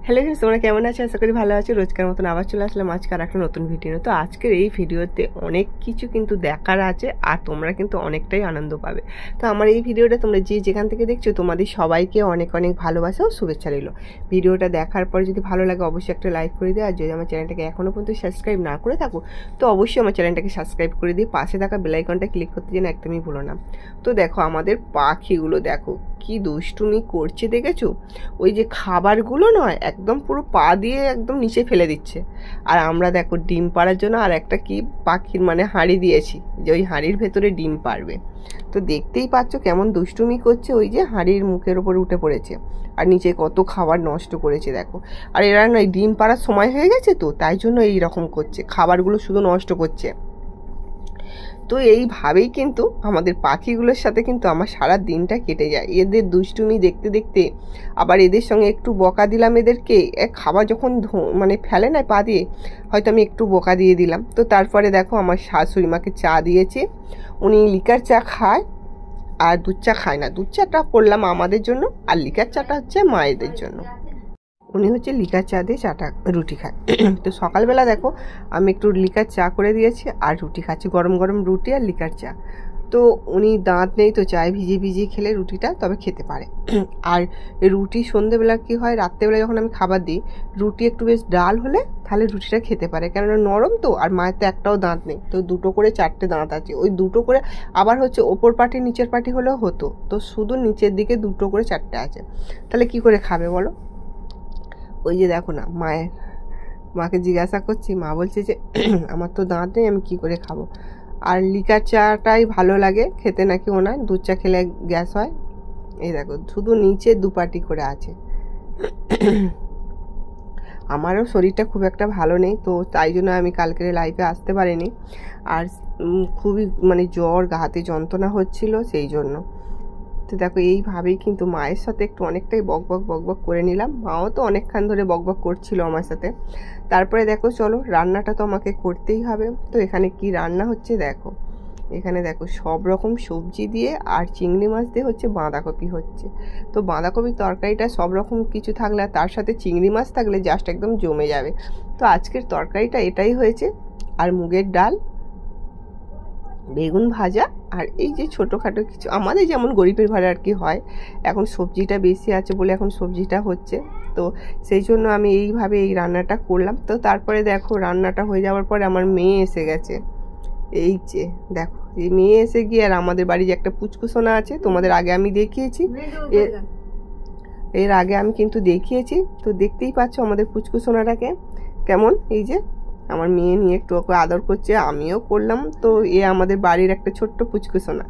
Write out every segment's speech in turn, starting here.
Hello friends, তোমরা কেমন আছো? আশা করি ভালো আছো। রোজকার মতন আবার চলে আসলাম আজকে আর একটা নতুন ভিডিও। তো আজকের এই ভিডিওতে অনেক কিছু কিন্তু দেখার আছে আর তোমরা কিন্তু অনেকটাই আনন্দ পাবে। তো আমার এই ভিডিওটা তোমরা যে যেখান থেকে দেখছো তোমাদের সবাইকে অনেক অনেক ভালোবাসা ও শুভেচ্ছা রইল। ভিডিওটা দেখার পর যদি ভালো লাগে অবশ্যই একটা লাইক করে দিও, আর যদি আমার চ্যানেলটাকে এখনও পর্যন্ত সাবস্ক্রাইব না করে থাকো তো অবশ্যই আমার চ্যানেলটাকে সাবস্ক্রাইব করে দিয়ে পাশে থাকা বেল আইকনটা ক্লিক করতে যেন একদমই ভুলো না। তো দেখো আমাদের পাখিগুলো দেখো কি দুষ্টুমি করছে, দেখেছো? ওই যে খাবারগুলো নয় একদম পুরো পা দিয়ে একদম নিচে ফেলে দিচ্ছে। আর আমরা দেখো ডিম পাড়ার জন্য আর একটা কি পাখির মানে হাঁড়ি দিয়েছি, যে ওই হাঁড়ির ভেতরে ডিম পাড়বে। তো দেখতেই পাচ্ছ কেমন দুষ্টুমি করছে, ওই যে হাঁড়ির মুখের ওপর উঠে পড়েছে আর নিচে কত খাবার নষ্ট করেছে দেখো। আর এরা নয়, ডিম পাড়ার সময় হয়ে গেছে তো তাই জন্য এই রকম করছে, খাবারগুলো শুধু নষ্ট করছে। তো এইভাবেই কিন্তু আমাদের পাখিগুলোর সাথে কিন্তু আমার সারা দিনটা কেটে যায়, এদের দুষ্টুমি দেখতে দেখতে। আবার এদের সঙ্গে একটু বকা দিলাম এদেরকে, খাবার যখন মানে ফেলে না পা দিয়ে, হয়তো আমি একটু বকা দিয়ে দিলাম। তো তারপরে দেখো আমার শাশুড়ি মাকে চা দিয়েছে, উনি লিকার চা খায় আর দুধ চা খায় না। দুধ চাটা করলাম আমাদের জন্য আর লিকার চাটা হচ্ছে মায়েদের জন্য। উনি হচ্ছে লিকার চা দিয়ে চাটা রুটি খায়। তো সকালবেলা দেখো আমি একটু লিকার চা করে দিয়েছি আর রুটি খাচ্ছি, গরম গরম রুটি আর লিকার চা। তো উনি দাঁত নেই তো চায় ভিজিয়ে ভিজিয়ে খেলে রুটিটা তবে খেতে পারে। আর রুটি সন্ধেবেলা কি হয়, রাত্রেবেলা যখন আমি খাবার দিই রুটি একটু বেশ ডাল হলে তাহলে রুটিটা খেতে পারে, কেননা নরম তো। আর মায়ের তো একটাও দাঁত নেই, তো দুটো করে চারটে দাঁত আছে, ওই দুটো করে আবার হচ্ছে ওপর পাটি নিচের পাটি হলেও হতো, তো শুধু নিচের দিকে দুটো করে চারটে আছে, তাহলে কি করে খাবে বলো? ওই যে দেখো না, মাকে জিজ্ঞাসা করছি, মা বলছে যে আমার তো দাঁত নেই, আমি কি করে খাবো। আর লিকার চাটাই ভালো লাগে খেতে নাকি ওনার, দুধ চা খেলে গ্যাস হয়। এই দেখো শুধু নিচে দুপাটি করে আছে। আমারও শরীরটা খুব একটা ভালো নেই, তো তাই জন্য আমি কালকের লাইভে আসতে পারিনি। আর খুবই মানে জ্বর, গা হাতে যন্ত্রণা হচ্ছিল সেই জন্য। তো দেখো এইভাবেই কিন্তু মায়ের সাথে একটু অনেকটাই বকবক করে নিলাম, মাও তো অনেকক্ষণ ধরে বকবক করছিল আমার সাথে। তারপরে দেখো চলো রান্নাটা তো আমাকে করতেই হবে। তো এখানে কি রান্না হচ্ছে দেখো, এখানে দেখো সব রকম সবজি দিয়ে আর চিংড়ি মাছ দিয়ে হচ্ছে বাঁধাকপি হচ্ছে। তো বাঁধাকপির তরকারিটা সব রকম কিছু থাকলে আর তার সাথে চিংড়ি মাছ থাকলে জাস্ট একদম জমে যাবে। তো আজকের তরকারিটা এটাই হয়েছে, আর মুগের ডাল, বেগুন ভাজা, আর এই যে ছোটোখাটো কিছু আমাদের যেমন গরিবের ঘরে আর কি হয়, এখন সবজিটা বেশি আছে বলে এখন সবজিটা হচ্ছে। তো সেই জন্য আমি এইভাবে এই রান্নাটা করলাম। তো তারপরে দেখো রান্নাটা হয়ে যাওয়ার পরে আমার মেয়ে এসে গেছে, এই যে দেখো এই মেয়ে এসে গিয়ে, আর আমাদের বাড়ি যে একটা পুচকুসোনা আছে তোমাদের আগে আমি দেখিয়েছি, এর আগে আমি কিন্তু দেখিয়েছি। তো দেখতেই পাচ্ছ আমাদের পুচকুসোনাটাকে কেমন, এই যে আমার মেয়ে নিয়ে একটু ওকে আদর করছে, আমিও করলাম। তো এ আমাদের বাড়ির একটা ছোট্ট পুচকুসোনা,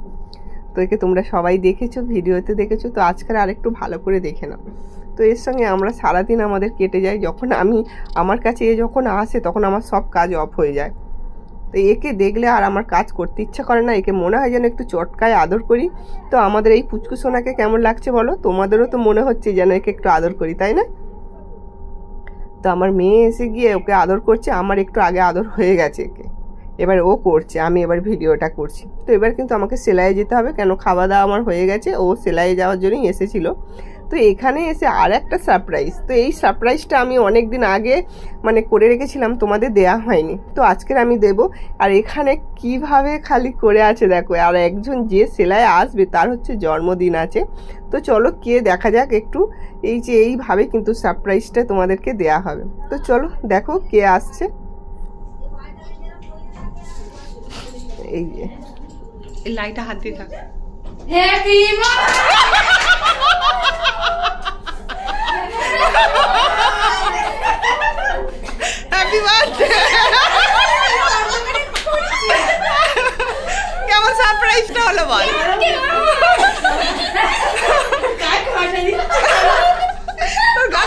তো একে তোমরা সবাই দেখেছো, ভিডিওতে দেখেছো, তো আজকের আরেকটু ভালো করে দেখে নাও। তো এর সঙ্গে আমরা সারাদিন আমাদের কেটে যায়, যখন আমার কাছে এ যখন আসে তখন আমার সব কাজ অফ হয়ে যায়। তো একে দেখলে আর আমার কাজ করতে ইচ্ছা করে না, একে মনে হয় যেন একটু চটকায় আদর করি। তো আমাদের এই পুচকুসোনাকে কেমন লাগছে বলো? তোমাদেরও তো মনে হচ্ছে যেন একে একটু আদর করি, তাই না? তো আমার মেয়ে এসে গিয়ে ওকে আদর করছে, আমার একটু আগে আদর হয়ে গেছে একে, এবার ও করছে, আমি এবার ভিডিওটা করছি। তো এবার কিন্তু আমাকে সেলাইয়ে যেতে হবে, কেন খাওয়া দাওয়া আমার হয়ে গেছে, ও সেলাইয়ে যাওয়ার জন্যই এসেছিল। তো এখানে এসে আর একটা সারপ্রাইজ, তো এই সারপ্রাইজটা আমি অনেক দিন আগে মানে করে রেখেছিলাম, তোমাদের দেয়া হয়নি, তো আজকের আমি দেব। আর এখানে কিভাবে খালি করে আছে দেখো, আর একজন যে সেলাই আসবে তার হচ্ছে জন্মদিন আছে। তো চলো কে দেখা যাক একটু, এই যে এইভাবে কিন্তু সারপ্রাইজটা তোমাদেরকে দেয়া হবে। তো চলো দেখো কে আসছে। এই যে এই লাইটটা হাত দিয়ে থাক। Happy birthday. কেমন সারপ্রাইজটা হলো বল? তোর গা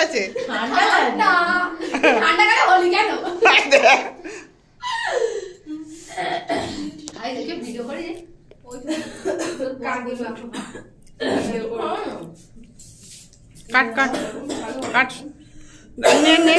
গেছে কাট কাট কাট নে নে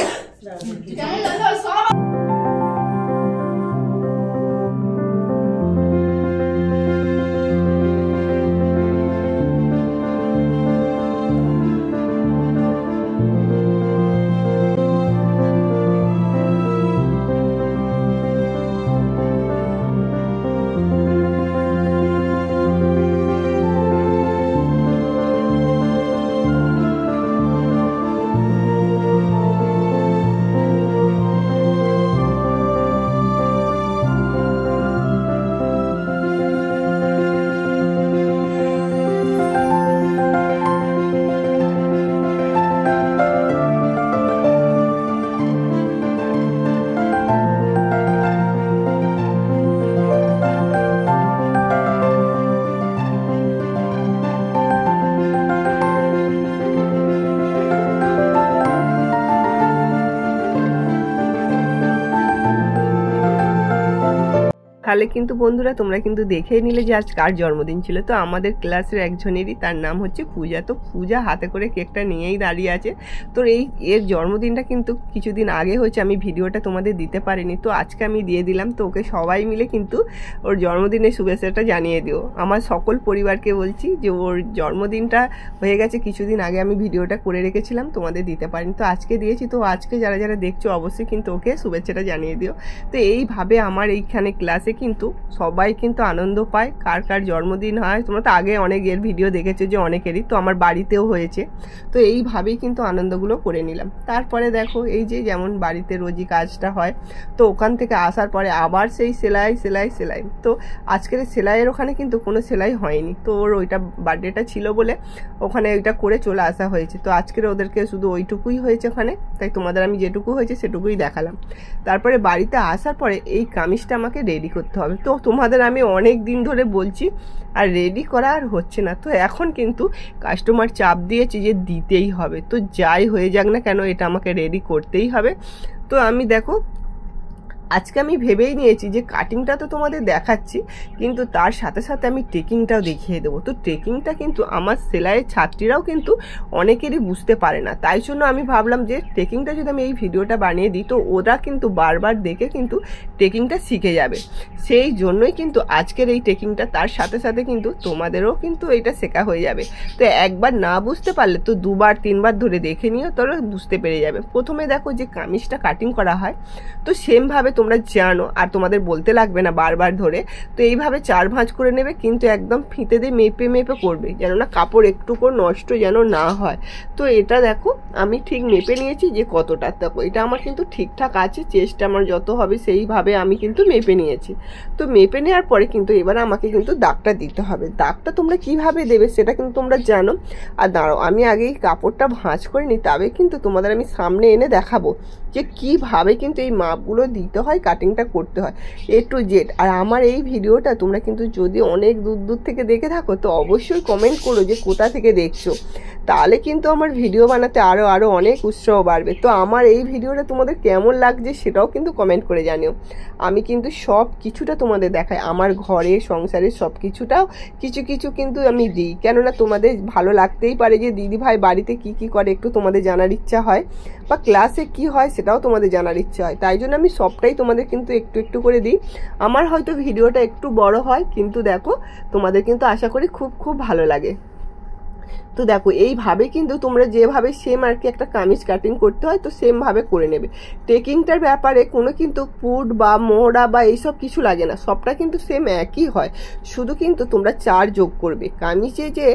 তাহলে কিন্তু বন্ধুরা তোমরা কিন্তু দেখেই নিলে যে আজ কার জন্মদিন ছিল। তো আমাদের ক্লাসের একজনেরই, তার নাম হচ্ছে পূজা। তো পূজা হাতে করে কেকটা নিয়েই দাঁড়িয়ে আছে। তো এর জন্মদিনটা কিন্তু কিছুদিন আগে হয়েছে, আমি ভিডিওটা তোমাদের দিতে পারিনি, তো আজকে আমি দিয়ে দিলাম। তো ওকে সবাই মিলে কিন্তু ওর জন্মদিনের শুভেচ্ছাটা জানিয়ে দিও। আমার সকল পরিবারকে বলছি যে ওর জন্মদিনটা হয়ে গেছে কিছুদিন আগে, আমি ভিডিওটা করে রেখেছিলাম, তোমাদের দিতে পারিনি, তো আজকে দিয়েছি। তো আজকে যারা যারা দেখছো অবশ্যই কিন্তু ওকে শুভেচ্ছাটা জানিয়ে দিও। তো এইভাবে আমার এইখানে ক্লাসে কিন্তু সবাই কিন্তু আনন্দ পায়। কার কার জন্মদিন হয় তোমরা তো আগে অনেক এর ভিডিও দেখেছো যে অনেকেরই, তো আমার বাড়িতেও হয়েছে। তো এইভাবেই কিন্তু আনন্দগুলো করে নিলাম। তারপরে দেখো এই যে যেমন বাড়িতে রোজই কাজটা হয়, তো ওখান থেকে আসার পরে আবার সেই সেলাই সেলাই সেলাই। তো আজকের সেলাইয়ের ওখানে কিন্তু কোনো সেলাই হয়নি, তো ওর ওইটা বার্থডেটা ছিল বলে ওখানে ওইটা করে চলে আসা হয়েছে। তো আজকের ওদেরকে শুধু ওইটুকুই হয়েছে ওখানে, তাই তোমাদের আমি যেটুকু হয়েছে সেটুকুই দেখালাম। তারপরে বাড়িতে আসার পরে এই কামিজটা আমাকে রেডি করতে হবে। তো তোমাদের আমি অনেক দিন ধরে বলছি, আর রেডি করা আর হচ্ছে না। তো এখন কিন্তু কাস্টমার চাপ দিয়েছে যে দিতেই হবে, তো যাই হয়ে যাক না কেন এটা আমাকে রেডি করতেই হবে। তো আমি দেখো আজকে আমি ভেবেই নিয়েছি যে কাটিংটা তো তোমাদের দেখাচ্ছি, কিন্তু তার সাথে সাথে আমি টেকিংটাও দেখিয়ে দেবো। তো টেকিংটা কিন্তু আমার সেলাইয়ের ছাত্রীরাও কিন্তু অনেকেরই বুঝতে পারে না, তাই জন্য আমি ভাবলাম যে টেকিংটা যদি আমি এই ভিডিওটা বানিয়ে দিই তো ওরা কিন্তু বারবার দেখে কিন্তু টেকিংটা শিখে যাবে। সেই জন্যই কিন্তু আজকের এই টেকিংটা, তার সাথে সাথে কিন্তু তোমাদেরও কিন্তু এটা শেখা হয়ে যাবে। তো একবার না বুঝতে পারলে তো দুবার তিনবার ধরে দেখে নিও, তাহলে বুঝতে পেরে যাবে। প্রথমে দেখো যে কামিজটা কাটিং করা হয়, তো সেমভাবে তোমরা জানো আর তোমাদের বলতে লাগবে না বারবার ধরে। তো এইভাবে 4 ভাঁজ করে নেবে, কিন্তু একদম ফিতে দিয়ে মেপে মেপে করবে, যেন না কাপড় একটুকু নষ্ট যেন না হয়। তো এটা দেখো আমি ঠিক মেপে নিয়েছি যে কতটা, দেখো এটা আমার কিন্তু ঠিকঠাক আছে, চেস্ট আমার যত হবে সেইভাবে আমি কিন্তু মেপে নিয়েছি। তো মেপে নেওয়ার পরে কিন্তু এবার আমাকে কিন্তু দাগটা দিতে হবে। দাগটা তোমরা কিভাবে দেবে সেটা কিন্তু তোমরা জানো। আর দাঁড়াও আমি আগেই কাপড়টা ভাঁজ করে নিই, তবে কিন্তু তোমাদের আমি সামনে এনে দেখাবো যে কিভাবে কিন্তু এই মাপগুলো দিতে হয়, কাটিংটা করতে হয় A to Z। আর আমার এই ভিডিওটা তোমরা কিন্তু যদি অনেক দূর দূর থেকে দেখে থাকো তো অবশ্যই কমেন্ট করো যে কোথা থেকে দেখছো, তাহলে কিন্তু আমার ভিডিও বানাতে আরও অনেক উৎসাহ বাড়বে। তো আমার এই ভিডিওটা তোমাদের কেমন লাগছে সেটাও কিন্তু কমেন্ট করে জানিও। আমি কিন্তু সব কিছুটা তোমাদের দেখাই, আমার ঘরে সংসারের সব কিছুটাও কিছু কিছু কিন্তু আমি দিই, কেননা তোমাদের ভালো লাগতেই পারে যে দিদি ভাই বাড়িতে কি কি করে একটু তোমাদের জানার ইচ্ছা হয়, বা ক্লাসে কি হয় সেটাও তোমাদের জানার ইচ্ছা হয়। তাই জন্য আমি সবটাই তোমাদের কিন্তু একটু একটু করে দিই। আমার হয়তো ভিডিওটা একটু বড় হয়, কিন্তু দেখো তোমাদের কিন্তু আশা করি খুব খুব ভালো লাগে। তো দেখো এইভাবে কিন্তু তোমরা যেভাবে সেম আর কি একটা কামিজ কাটিং করতে হয় তো সেমভাবে করে নেবে। টেকিংটার ব্যাপারে কোনো কিন্তু পুট বা মোহরা বা এইসব কিছু লাগে না, সবটা কিন্তু সেম একই হয়, শুধু কিন্তু তোমরা 4 যোগ করবে। কামিজে যে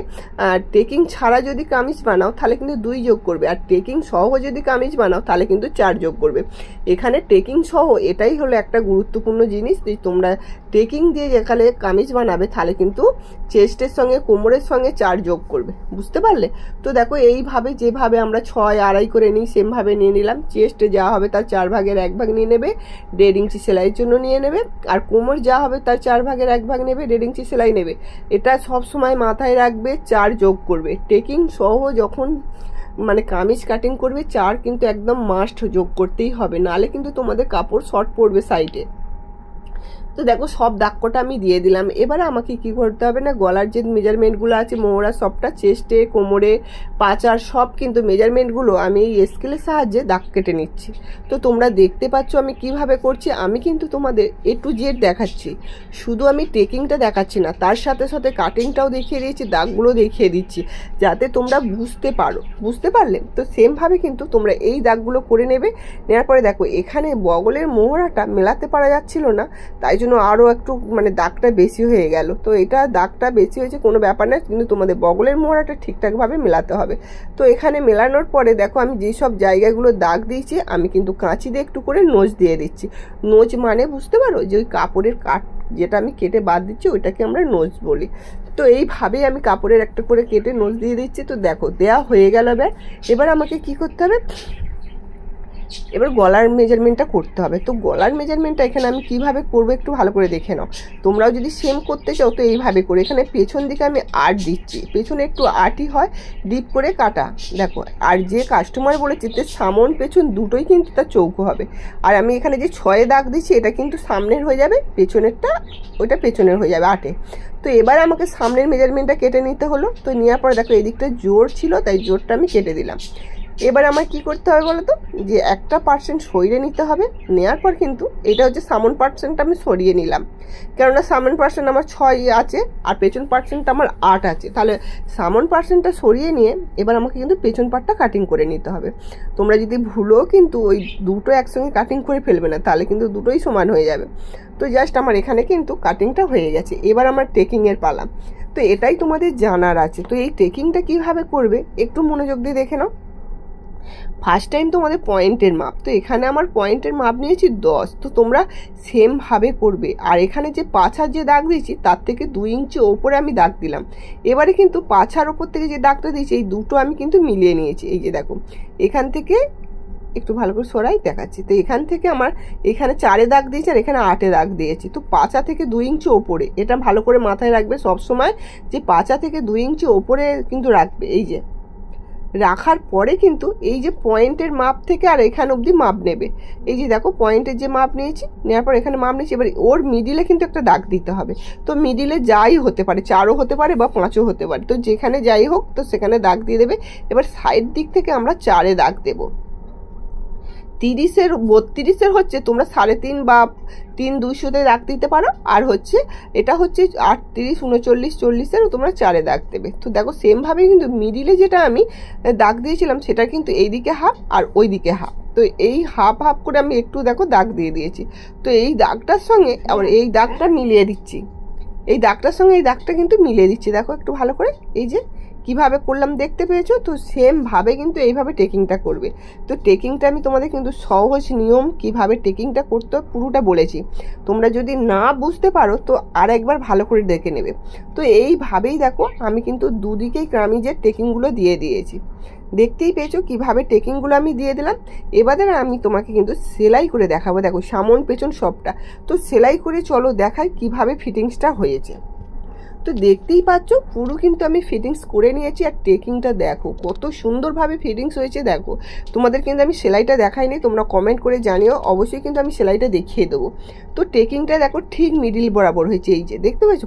টেকিং ছাড়া যদি কামিজ বানাও তাহলে কিন্তু 2 যোগ করবে, আর টেকিং সহ যদি কামিজ বানাও তাহলে কিন্তু 4 যোগ করবে। এখানে টেকিং সহ এটাই হলো একটা গুরুত্বপূর্ণ জিনিস, যে তোমরা টেকিং দিয়ে যেখানে কামিজ বানাবে তাহলে কিন্তু চেস্টের সঙ্গে কোমরের সঙ্গে 4 যোগ করবে, বুঝতে পারলে? তো দেখো এইভাবে যেভাবে আমরা 6 আড়াই করে নিই সেমভাবে নিয়ে নিলাম। চেস্টে যা হবে তার 4 ভাগের 1 ভাগ নিয়ে নেবে, 1.5 ইঞ্চি সেলাইয়ের জন্য নিয়ে নেবে, আর কোমর যা হবে তার 4 ভাগের 1 ভাগ নেবে, 1.5 ইঞ্চি সেলাই নেবে। এটা সব সময় মাথায় রাখবে, 4 যোগ করবে। টেকিং সহ যখন মানে কামিজ কাটিং করবে 4 কিন্তু একদম মাস্ট যোগ করতেই হবে, নাহলে কিন্তু তোমাদের কাপড় শর্ট পড়বে সাইডে। তো দেখো সব দাগ কটা আমি দিয়ে দিলাম। এবারে আমাকে কি করতে হবে না, গলার যে মেজারমেন্টগুলো আছে মোহরা সবটা, চেস্টে, কোমরে, পাচার সব কিন্তু মেজারমেন্টগুলো আমি এই স্কেলের সাহায্যে দাগ কেটে নিচ্ছি। তো তোমরা দেখতে পাচ্ছ আমি কিভাবে করছি। আমি কিন্তু তোমাদের A to Z দেখাচ্ছি, শুধু আমি টেকিংটা দেখাচ্ছি না, তার সাথে সাথে কাটিংটাও দেখিয়ে দিয়েছি, দাগগুলো দেখিয়ে দিচ্ছি, যাতে তোমরা বুঝতে পারো। বুঝতে পারলে? তো সেমভাবে কিন্তু তোমরা এই দাগগুলো করে নেবে। নেওয়ার পরে দেখো এখানে বগলের মোহরাটা মেলাতে পারা যাচ্ছিল না, তাই জন্য আরও একটু মানে দাগটা বেশি হয়ে গেল। তো এটা দাগটা বেশি হয়েছে কোনো ব্যাপার না, কিন্তু তোমাদের বগলের মোহরাটা ঠিকঠাকভাবে মেলাতে হবে। তো এখানে মেলানোর পরে দেখো আমি যেসব জায়গাগুলো দাগ দিয়েছি আমি কিন্তু কাঁচি দিয়ে একটু করে নোজ দিয়ে দিচ্ছি। নোজ মানে বুঝতে পারো যে ওই কাপড়ের কাট যেটা আমি কেটে বাদ দিচ্ছি ওইটাকে আমরা নোজ বলি। তো এইভাবেই আমি কাপড়ের একটা করে কেটে নোজ দিয়ে দিচ্ছি। তো দেখো দেওয়া হয়ে গেল। এবার আমাকে কি করতে হবে, এবার গলার মেজারমেন্টটা করতে হবে। তো গলার মেজারমেন্টটা এখানে আমি কিভাবে করবো একটু ভালো করে দেখে নাও। তোমরাও যদি সেম করতে চাও তো এইভাবে করে, এখানে পেছন দিকে আমি 8 দিচ্ছি, পেছনে একটু 8ই হয়, ডিপ করে কাটা। দেখো আর যে কাস্টমার বলেছে যে সামন পেছন দুটোই কিন্তু তার চৌকো হবে। আর আমি এখানে যে 6 দাগ দিচ্ছি এটা কিন্তু সামনের হয়ে যাবে, পেছনেরটা ওইটা পেছনের হয়ে যাবে 8-এ। তো এবার আমাকে সামনের মেজারমেন্টটা কেটে নিতে হলো। তো নেওয়ার পরে দেখো এই দিকটা জোর ছিল তাই জোরটা আমি কেটে দিলাম। এবার আমার কি করতে হবে বলো তো, যে 1% সরিয়ে নিতে হবে। নেওয়ার পর কিন্তু এটা হচ্ছে সামন পার্সেন্টটা আমি সরিয়ে নিলাম, কেননা সামন পার্সেন্ট আমার 6 আছে আর পেছন পার্সেন্টটা আমার 8 আছে। তাহলে সামন পার্সেন্টটা সরিয়ে নিয়ে এবার আমাকে কিন্তু পেছন পার্টটা কাটিং করে নিতে হবে। তোমরা যদি ভুলো কিন্তু ওই দুটো একসঙ্গে কাটিং করে ফেলবে না, তাহলে কিন্তু দুটোই সমান হয়ে যাবে। তো জাস্ট আমার এখানে কিন্তু কাটিংটা হয়ে গেছে। এবার আমার টেকিংয়ের পালা। তো এটাই তোমাদের জানার আছে। তো এই টেকিংটা কিভাবে করবে একটু মনোযোগ দিয়ে দেখে নাও। ফার্স্ট টাইম তোমাদের পয়েন্টের মাপ, তো এখানে আমার পয়েন্টের মাপ নিয়েছি 10। তো তোমরা সেমভাবে করবে। আর এখানে যে পাছার যে দাগ দিয়েছি তার থেকে 2 ইঞ্চি ওপরে আমি দাগ দিলাম। এবারে কিন্তু পাছার ওপর থেকে যে দাগটা দিয়েছি এই দুটো আমি কিন্তু মিলিয়ে নিয়েছি। এই যে দেখো এখান থেকে একটু ভালো করে সরাই দেখাচ্ছি। তো এখান থেকে আমার এখানে 4-এ দাগ দিয়েছি আর এখানে 8-এ দাগ দিয়েছি। তো পাছা থেকে 2 ইঞ্চি ওপরে, এটা ভালো করে মাথায় রাখবে সবসময় যে পাছা থেকে 2 ইঞ্চি ওপরে কিন্তু রাখবে। এই যে রাখার পরে কিন্তু এই যে পয়েন্টের মাপ থেকে আর এখান অবধি মাপ নেবে। এই যে দেখো পয়েন্টের যে মাপ নিয়েছি, নেওয়ার পর এখানে মাপ নিয়েছি। এবার ওর মিডিলে কিন্তু একটা দাগ দিতে হবে। তো মিডিলে যাই হতে পারে, 4ও হতে পারে বা 5ও হতে পারে, তো যেখানে যাই হোক তো সেখানে দাগ দিয়ে দেবে। এবার সাইড দিক থেকে আমরা 4-এ দাগ দেবো। 32-এর হচ্ছে তোমরা 3.5 বা 3-200-তে দাগ দিতে পারো। আর হচ্ছে এটা হচ্ছে 38, 39, 40-এর তোমরা 4-এ দাগ দেবে। তো দেখো সেমভাবে কিন্তু মিডিলে যেটা আমি দাগ দিয়েছিলাম সেটা কিন্তু এইদিকে হাফ আর ওই দিকে হাফ। তো এই হাফ হাফ করে আমি একটু দেখো দাগ দিয়ে দিয়েছি। তো এই দাগটার সঙ্গে আবার এই দাগটা মিলিয়ে দিচ্ছি, এই দাগটার সঙ্গে এই দাগটা কিন্তু মিলিয়ে দিচ্ছি। দেখো একটু ভালো করে এই যে কিভাবে করলাম দেখতে পেয়েছো। তো সেমভাবে কিন্তু এইভাবে টেকিংটা করবে। তো টেকিংটা আমি তোমাদের কিন্তু সহজ নিয়ম কিভাবে টেকিংটা করতে পুরোটা বলেছি। তোমরা যদি না বুঝতে পারো তো আর একবার ভালো করে দেখে নেবে। তো এইভাবেই দেখো আমি কিন্তু দুদিকেই কামিজের টেকিংগুলো দিয়ে দিয়েছি। দেখতেই পেয়েছো কিভাবে টেকিংগুলো আমি দিয়ে দিলাম। এবারে আমি তোমাকে কিন্তু সেলাই করে দেখাবো। দেখো সামন পেছন সবটা। তো সেলাই করে চলো দেখাই কিভাবে ফিটিংসটা হয়েছে। তো দেখতেই পাচ্ছ পুরো কিন্তু আমি ফিটিংস করে নিয়েছি। আর টেকিংটা দেখো কত সুন্দরভাবে ফিটিংস হয়েছে। দেখো তোমাদের কিন্তু আমি সেলাইটা দেখাইনি, তোমরা কমেন্ট করে জানিও, অবশ্যই কিন্তু আমি সেলাইটা দেখিয়ে দেবো। তো টেকিংটা দেখো ঠিক মিডিল বরাবর হয়েছে। এই যে দেখতে পাচ্ছ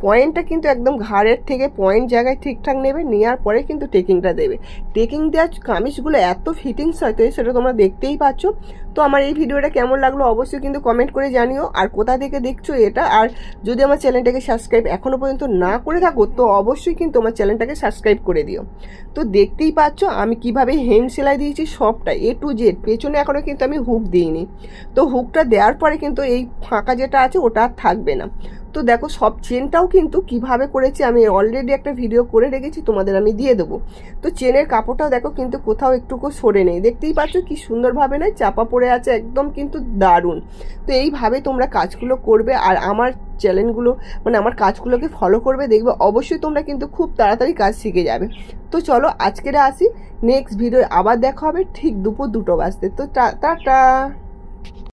পয়েন্টটা কিন্তু একদম ঘাড়ের থেকে পয়েন্ট জায়গায় ঠিকঠাক নেবে, নেওয়ার পরে কিন্তু টেকিংটা দেবে। টেকিং দেওয়ার কামিজগুলো এত ফিটিংস হয়, তো সেটা তোমরা দেখতেই পাচ্ছ। তো আমার এই ভিডিওটা কেমন লাগলো অবশ্যই কিন্তু কমেন্ট করে জানিও, আর কোথা থেকে দেখছো এটা। আর যদি আমার চ্যানেলটাকে সাবস্ক্রাইব এখনো পর্যন্ত না করে থাকো তো অবশ্যই কিন্তু আমার চ্যানেলটাকে সাবস্ক্রাইব করে দিও। তো দেখতেই পাচ্ছ আমি কিভাবে হেম সেলাই দিয়েছি সবটা A to Z। পেছনে এখনো কিন্তু আমি হুক দিইনি। তো হুকটা দেওয়ার পরে কিন্তু এই ফাঁকা যেটা আছে ওটা আর থাকবে না। তো দেখো সব চেনটাও কিন্তু কিভাবে করেছি আমি অলরেডি একটা ভিডিও করে রেখেছি, তোমাদের আমি দিয়ে দেবো। তো চেনের কাপড়টাও দেখো কিন্তু কোথাও একটুকু সরে নেই, দেখতেই পাচ্ছ কি সুন্দরভাবে না চাপা পড়ে আছে, একদম কিন্তু দারুণ। তো এইভাবে তোমরা কাজগুলো করবে আর আমার চ্যানেলগুলো মানে আমার কাজগুলোকে ফলো করবে, দেখবে অবশ্যই তোমরা কিন্তু খুব তাড়াতাড়ি কাজ শিখে যাবে। তো চলো আজকের আসি, নেক্সট ভিডিও আবার দেখা হবে ঠিক দুপুর 2টো বাজতে। তো টাটা।